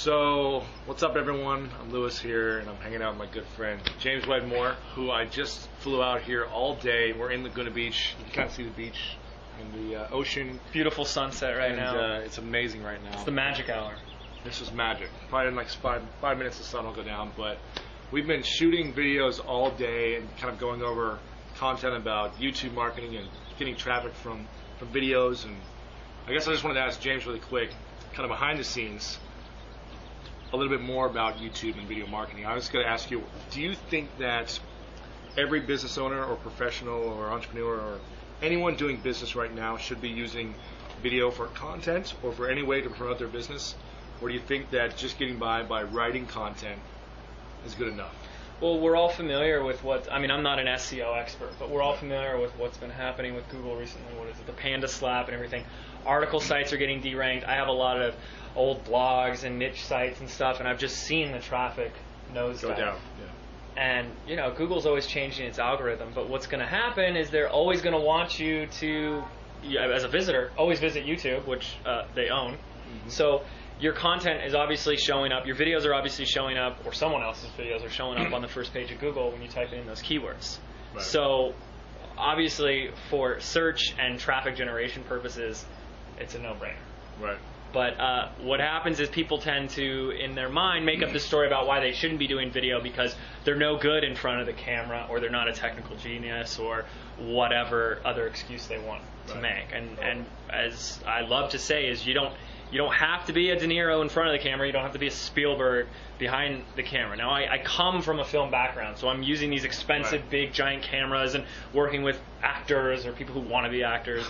So, what's up everyone? I'm Lewis here, and I'm hanging out with my good friend James Wedmore, who I just flew out here all day. We're in Laguna Beach. You can kind of see the beach and the ocean. Beautiful sunset right now. It's amazing right now. It's the magic hour. This is magic. Probably in like five minutes the sun will go down, but we've been shooting videos all day and kind of going over content about YouTube marketing and getting traffic from videos. And I guess I just wanted to ask James really quick, kind of behind the scenes, a little bit more about YouTube and video marketing. I was going to ask you, do you think that every business owner or professional or entrepreneur or anyone doing business right now should be using video for content or for any way to promote their business? Or do you think that just getting by writing content is good enough? Well, we're all familiar with I'm not an SEO expert, but we're all familiar with what's been happening with Google recently. What is it? The Panda Slap and everything. Article sites are getting deranked. I have a lot of old blogs and niche sites and stuff, and I've just seen the traffic nosedive. Go down. Yeah. And Google's always changing its algorithm, but what's going to happen is they're always going to want you to, as a visitor, always visit YouTube, which they own. Mm-hmm. So your content is obviously showing up, your videos are obviously showing up, or someone else's videos are showing up on the first page of Google when you type in those keywords. Right. So obviously for search and traffic generation purposes, it's a no-brainer. Right. But what happens is people tend to, in their mind, make up this story about why they shouldn't be doing video because they're no good in front of the camera, or they're not a technical genius, or whatever other excuse they want to make. And as I love to say, is you don't have to be a De Niro in front of the camera. You don't have to be a Spielberg behind the camera. Now, I come from a film background, so I'm using these expensive, big, giant cameras and working with actors or people who want to be actors,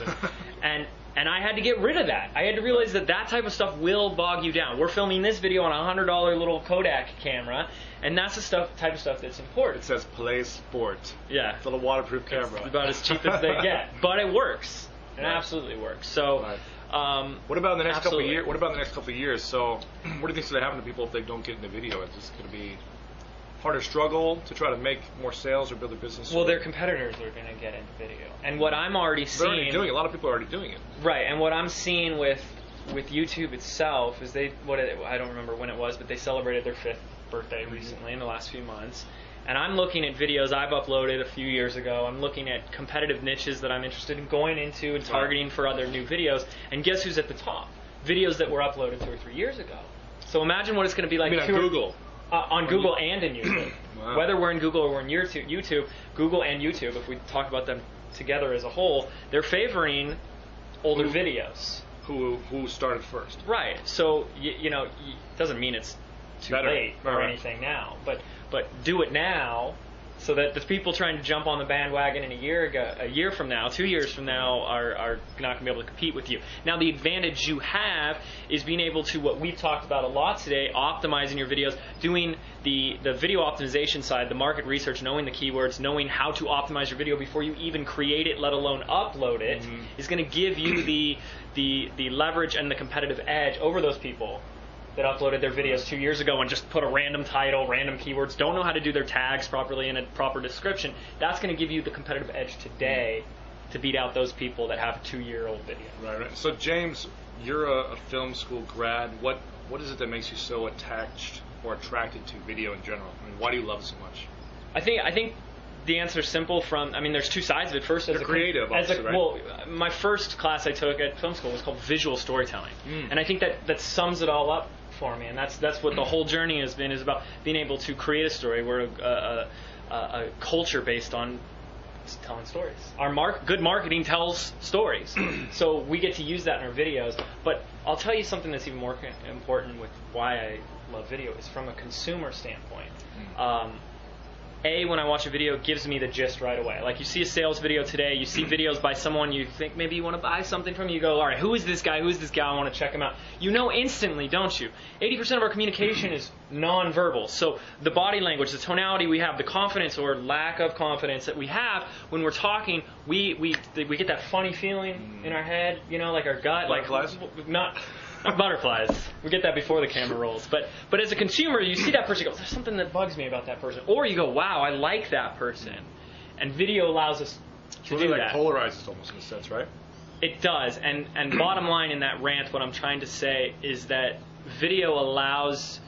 and I had to get rid of that. I had to realize that type of stuff will bog you down. We're filming this video on a $100 little Kodak camera, and that's the type of stuff that's important. It says Play Sport. Yeah. It's a little waterproof camera. It's about as cheap as they get, but it works. It absolutely works. So, what about in the next couple of years? What about the next couple of years? So, what do you think is going to happen to people if they don't get into video? It's just going to be harder struggle to try to make more sales or build a business? Well, their competitors are going to get into video, and what I'm already seeing, they're already doing it. A lot of people are already doing it. Right, and what I'm seeing with YouTube itself is I don't remember when it was, but they celebrated their 5th birthday recently in the last few months. And I'm looking at videos I've uploaded a few years ago. I'm looking at competitive niches that I'm interested in going into and targeting for other new videos. And guess who's at the top? Videos that were uploaded 2 or 3 years ago. So imagine what it's going to be like. On Google. On Google and in YouTube. Wow. Whether we're in Google or we're in YouTube, Google and YouTube, if we talk about them together as a whole, they're favoring older videos. Who started first. Right. So, it doesn't mean it's too late or anything now, but do it now so that the people trying to jump on the bandwagon in a year from now, 2 years from now, are not going to be able to compete with you. Now, the advantage you have is being able to, what we've talked about a lot today, optimizing your videos, doing the video optimization side, the market research, knowing the keywords, knowing how to optimize your video before you even create it, let alone upload it, is going to give you the leverage and the competitive edge over those people that uploaded their videos 2 years ago and just put a random title, random keywords, don't know how to do their tags properly and a proper description. That's going to give you the competitive edge today to beat out those people that have a 2-year-old video. Right. So James, you're a film school grad. What is it that makes you so attached or attracted to video in general? I mean, why do you love it so much? I think the answer is simple. There's two sides of it. First, as a creative, right? Well, my first class I took at film school was called visual storytelling, and I think that sums it all up for me. And that's what the whole journey has been, is about being able to create a story. We're a culture based on telling stories. Good marketing tells stories, so we get to use that in our videos. But I'll tell you something that's even more important with why I love video is from a consumer standpoint. When I watch a video, it gives me the gist right away. Like, you see a sales video today, you see videos by someone you think maybe you want to buy something from, you go, all right, who is this guy, who is this gal, I want to check him out. You know instantly, don't you? 80% of our communication is nonverbal. So the body language, the tonality we have, the confidence or lack of confidence that we have when we're talking, we get that funny feeling in our head, like our gut. Butterflies? Not butterflies. We get that before the camera rolls. But as a consumer, you see that person, you go, there's something that bugs me about that person. Or you go, wow, I like that person. And video allows us to do that. It polarizes almost in a sense, right? It does. And bottom line in that rant, what I'm trying to say is that video allows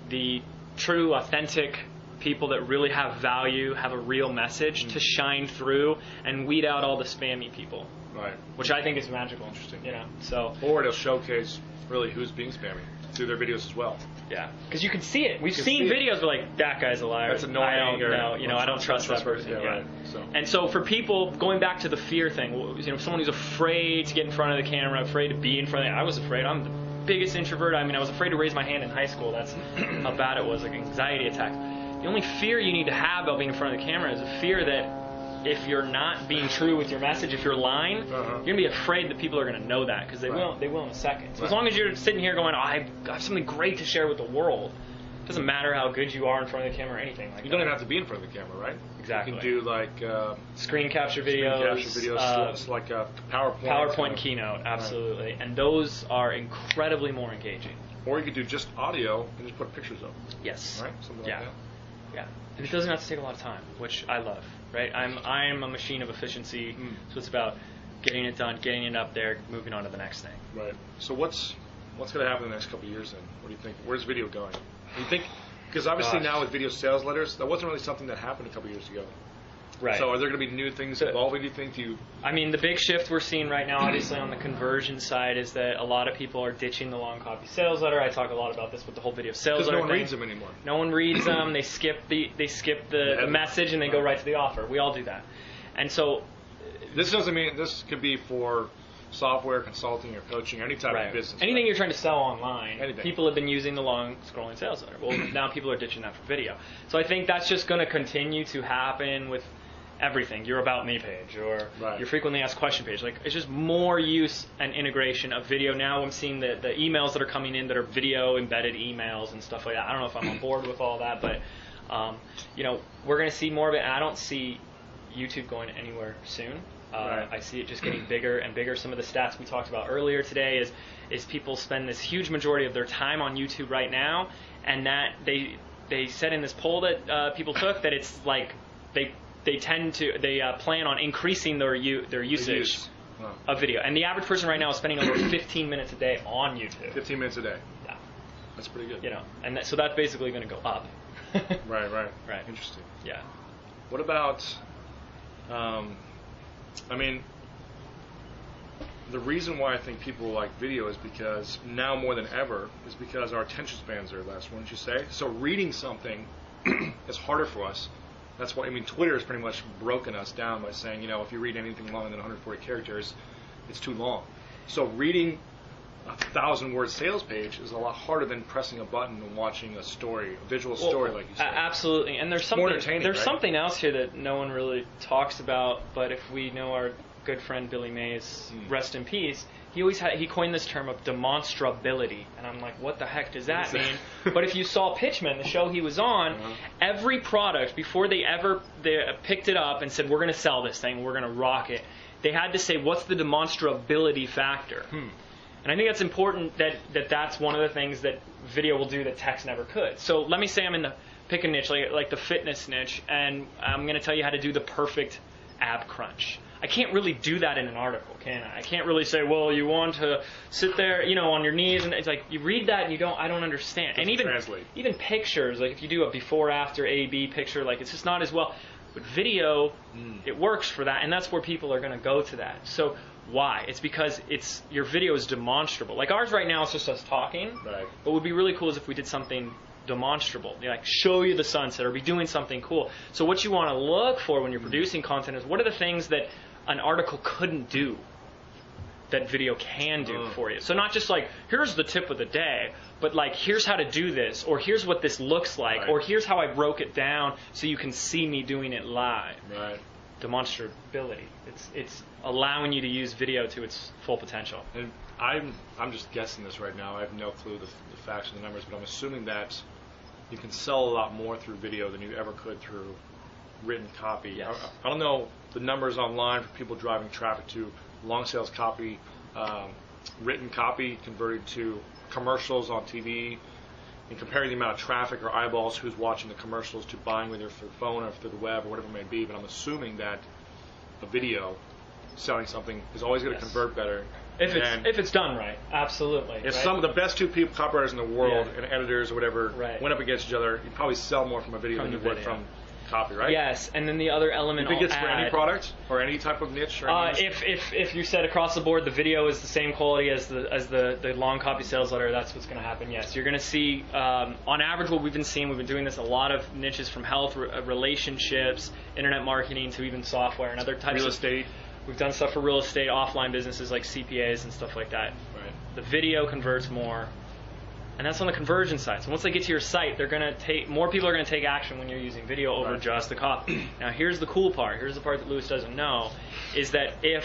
the true, authentic people that really have value, have a real message to shine through and weed out all the spammy people. Right. Which I think is magical. Interesting. You know, so. Or it'll showcase really who's being spammy through their videos as well. Yeah, because you can see it. We've seen videos where like, that guy's a liar. That's annoying. I don't know. You know, I don't trust that person. Yeah, right. So. And so for people, going back to the fear thing, you know, someone who's afraid to get in front of the camera, afraid to be in front of I was afraid. I'm the biggest introvert. I mean, I was afraid to raise my hand in high school. That's how bad it was, like anxiety attacks. The only fear you need to have about being in front of the camera is a fear that if you're not being true with your message, if you're lying, you're going to be afraid that people are going to know that, because they will in a second. So as long as you're sitting here going, oh, I have something great to share with the world, it doesn't matter how good you are in front of the camera or anything like that. You don't even have to be in front of the camera, right? Exactly. You can do like screen capture videos, like a PowerPoint. PowerPoint keynote, absolutely. Right. And those are incredibly more engaging. Or you could do just audio and just put pictures up. Yes. Right? Something like that. Yeah. And it doesn't have to take a lot of time, which I love. Right? I'm a machine of efficiency, so it's about getting it done, getting it up there, moving on to the next thing. Right. So what's going to happen in the next couple of years then? What do you think? Where's video going? Do you think, because obviously now with video sales letters, that wasn't really something that happened a couple of years ago. Right. So are there going to be new things evolving, do you think? I mean, the big shift we're seeing right now, obviously on the conversion side, is that a lot of people are ditching the long copy sales letter. I talk a lot about this with the whole video sales letter. Because no one reads them anymore. No one reads them. They skip the message and they go right to the offer. We all do that. And so this doesn't mean this could be for software, consulting, or coaching, any type of business. Anything you're trying to sell online, anything. People have been using the long scrolling sales letter. Well, now people are ditching that for video. So I think that's just going to continue to happen with everything, your About Me page or your frequently asked question page. Like, it's just more use and integration of video. Now I'm seeing the emails that are coming in that are video embedded emails and stuff like that. I don't know if I'm on board with all that, but you know, we're going to see more of it. And I don't see YouTube going anywhere soon. I see it just getting bigger and bigger. Some of the stats we talked about earlier today is people spend this huge majority of their time on YouTube right now, and that they said in this poll that people took that it's like they plan on increasing their usage of video. And the average person right now is spending over 15 minutes a day on YouTube. 15 minutes a day. Yeah. That's pretty good. You know, and so that's basically going to go up. Right. Interesting. Yeah. What about, I mean, the reason why I think people like video is because now more than ever is because our attention spans are less, wouldn't you say? So reading something is harder for us. That's why, I mean, Twitter has pretty much broken us down by saying, you know, if you read anything longer than 140 characters, it's too long. So reading a 1,000-word sales page is a lot harder than pressing a button and watching a story, a visual story, like you said. Absolutely. And there's something else here that no one really talks about, but if we know our good friend Billy Mays, rest in peace, he coined this term of demonstrability, and I'm like, what the heck does that mean? But if you saw Pitchman, the show he was on, every product, before they picked it up and said, we're going to sell this thing, we're going to rock it, they had to say, what's the demonstrability factor? And I think that's important that's one of the things that video will do that text never could. So let me say I'm in the pick a niche, like the fitness niche, and I'm going to tell you how to do the perfect ab crunch. I can't really do that in an article, can I? I can't really say, well, you want to sit there, you know, on your knees, and it's like you read that and I don't understand. And even pictures, like if you do a before after A/B picture, like it's just not as well. But video, it works for that, and that's where people are going to go to that. So why? It's because your video is demonstrable. Like ours right now is just us talking. Right. But what would be really cool is if we did something demonstrable, like show you the sunset or be doing something cool. So what you want to look for when you're producing content is what are the things that an article couldn't do that video can do for you. So not just like, here's the tip of the day, but like, here's how to do this, or here's what this looks like, or here's how I broke it down so you can see me doing it live. Right. Demonstrability. It's allowing you to use video to its full potential. And I'm just guessing this right now. I have no clue the facts and the numbers, but I'm assuming that you can sell a lot more through video than you ever could through written copy. Yes. I don't know the numbers online for people driving traffic to long sales copy, written copy converted to commercials on TV, and comparing the amount of traffic or eyeballs who's watching the commercials to buying whether through the phone or through the web or whatever it may be. But I'm assuming that a video selling something is always going to convert better If it's done right, absolutely. If right? some of the best two people, copywriters in the world and editors or whatever Right. went up against each other, you'd probably sell more from a video than you would from copy, right? Yes, and then the other element You think it's I'll for any add- product or any type of niche? Or any if you said across the board the video is the same quality as the long copy sales letter, that's what's going to happen. Yes, you're going to see on average what we've been seeing. We've been doing this a lot of niches from health, relationships, internet marketing to even software and other types real of estate. We've done stuff for real estate, offline businesses like CPAs and stuff like that. Right. The video converts more. And that's on the conversion side. So once they get to your site, they're going to take more people are going to take action when you're using video over Right. just the copy. Now here's the cool part. Here's the part that Lewis doesn't know, is that if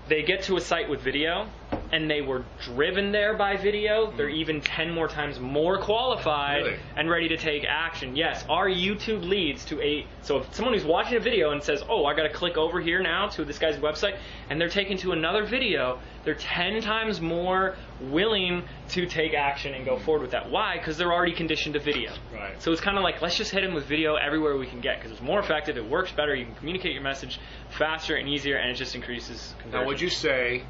they get to a site with video and they were driven there by video, they're even 10 more times more qualified Really? and ready to take action. Yes, our YouTube leads to so if someone who's watching a video and says, oh, I got to click over here now to this guy's website, and they're taken to another video, they're 10 times more willing to take action and go forward with that. Why? Because they're already conditioned to video. Right. So it's kind of like, let's just hit them with video everywhere we can get, because it's more effective, it works better, you can communicate your message faster and easier, and it just increases conversion. Now, would you say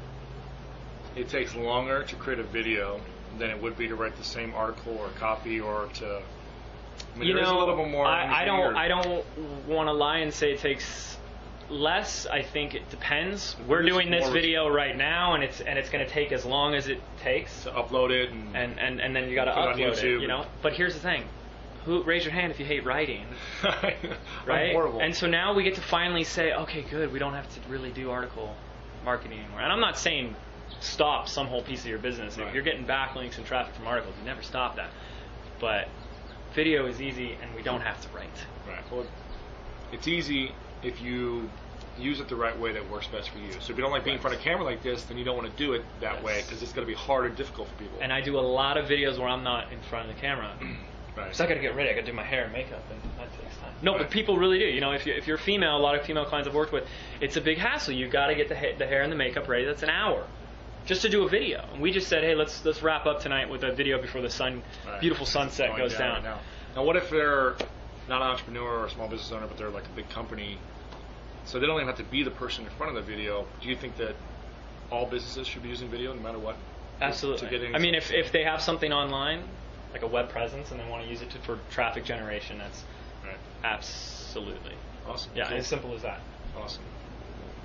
it takes longer to create a video than it would be to write the same article or copy or to? I mean, there is a little bit more. I don't want to lie and say it takes less. I think it depends. We're doing this video right now, and it's going to take as long as it takes to upload it and then you got to put it on upload YouTube. it. You know. But here's the thing. Raise your hand if you hate writing. I'm Right? horrible. And so now we get to finally say, okay, good, we don't have to really do article marketing anymore. And I'm not saying stop some whole piece of your business. Right. If you're getting backlinks and traffic from articles, you never stop that. But video is easy, and we don't have to write. Right. Well, it's easy if you use it the right way that works best for you. So if you don't like being in front of camera like this, then you don't want to do it that way because it's going to be hard and difficult for people. And I do a lot of videos where I'm not in front of the camera. Right. So I got to get ready. I got to do my hair and makeup, and that takes time. No, Right. but people really do. You know, if you're female, a lot of female clients I've worked with, it's a big hassle. You've got to get the hair and the makeup ready. That's an hour just to do a video. And we just said, hey, let's wrap up tonight with a video before the beautiful sunset Going goes down. Right now, what if they're not an entrepreneur or a small business owner, but they're like a big company, so they don't even have to be the person in front of the video? Do you think that all businesses should be using video no matter what? Absolutely. To get I mean, if they have something online, like a web presence, and they want to use it for traffic generation, that's Right. absolutely. Awesome. Yeah, Cool. as simple as that. Awesome.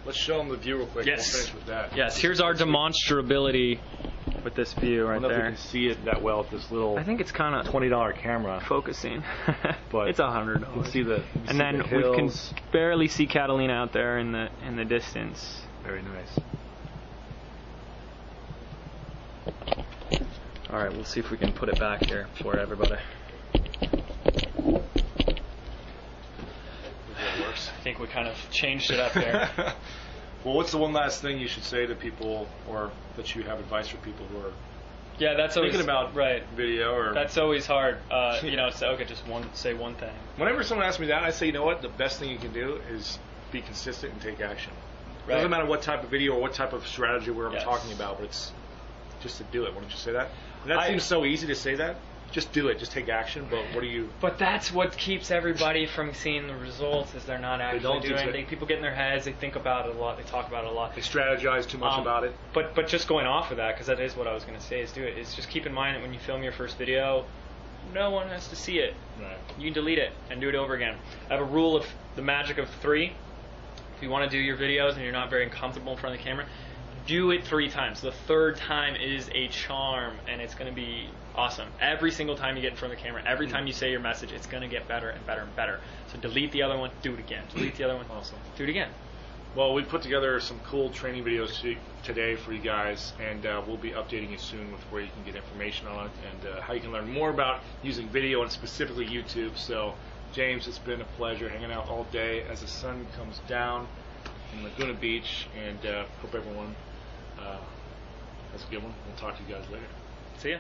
Let's show them the view real quick. Yes. We'll finish with that. Yes, here's our demonstrability with this view I right don't know if you there. can see it that well with this little I think it's kind of $20 camera. focusing. But it's $100. You can see the And then the we can hills. barely see Catalina out there in the distance. Very nice. All right, we'll see if we can put it back here for everybody. That works. I think we kind of changed it up there. Well, what's the one last thing you should say to people, or that you have advice for people who are Yeah, that's always thinking about right. video? Or That's always hard. You know, say okay, just say one thing. whenever someone asks me that, I say, you know what? The best thing you can do is be consistent and take action. It Right. doesn't matter what type of video or what type of strategy we're Yes. talking about, but it's just to do it. Why don't you say that? And that I- seems so easy to say that. Just do it. Just take action. But what do you? But that's what keeps everybody from seeing the results, is they're not actually don't do doing it. it. People get in their heads, they think about it a lot, they talk about it a lot. They strategize too much about it. But just going off of that, because that is what I was going to say, is do it. Is just keep in mind that when you film your first video, no one has to see it. Right. You can delete it and do it over again. I have a rule of the magic of 3. If you want to do your videos and you're not very comfortable in front of the camera, do it 3 times. The 3rd time is a charm, and it's going to be awesome. Every single time you get in front of the camera, every time you say your message, it's going to get better and better and better. So delete the other one, do it again. Delete the other one, Awesome. do it again. Well, we put together some cool training videos today for you guys, and we'll be updating you soon with where you can get information on it and how you can learn more about using video and specifically YouTube. So, James, it's been a pleasure hanging out all day as the sun comes down in Laguna Beach, and hope everyone has a good one. We'll talk to you guys later. See ya.